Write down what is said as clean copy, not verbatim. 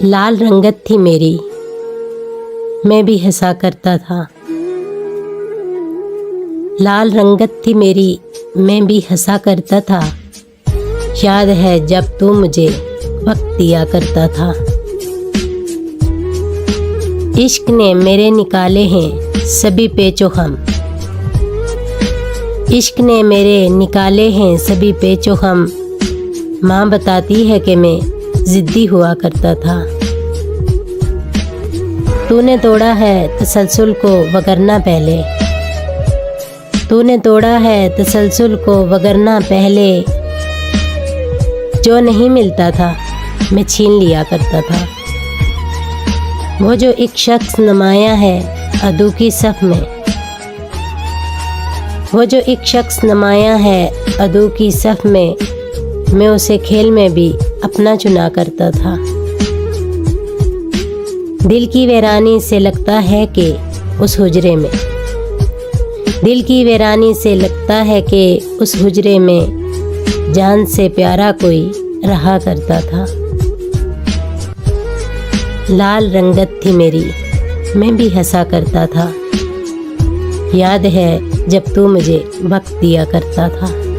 लाल रंगत थी मेरी, मैं भी हंसा करता था। लाल रंगत थी मेरी, मैं भी हंसा करता था। याद है जब तू मुझे वक्त दिया करता था। इश्क ने मेरे निकाले हैं सभी पेचो हम। इश्क ने मेरे निकाले हैं सभी पेचो हम। माँ बताती है कि मैं ज़िद्दी हुआ करता था। तूने तोड़ा है तसलसल को वगरना पहले। तूने तोड़ा है तसलसल को वगरना पहले। जो नहीं मिलता था मैं छीन लिया करता था। वो जो एक शख्स नुमाया है अदू की सफ़ में। वो जो एक शख्स नुमाया है अदू की सफ़ में। मैं उसे खेल में भी अपना चुना करता था। दिल की वीरानी से लगता है कि उस हुजरे में। दिल की वीरानी से लगता है कि उस हुजरे में जान से प्यारा कोई रहा करता था। लाल रंगत थी मेरी, मैं भी हंसा करता था। याद है जब तू मुझे वक्त दिया करता था।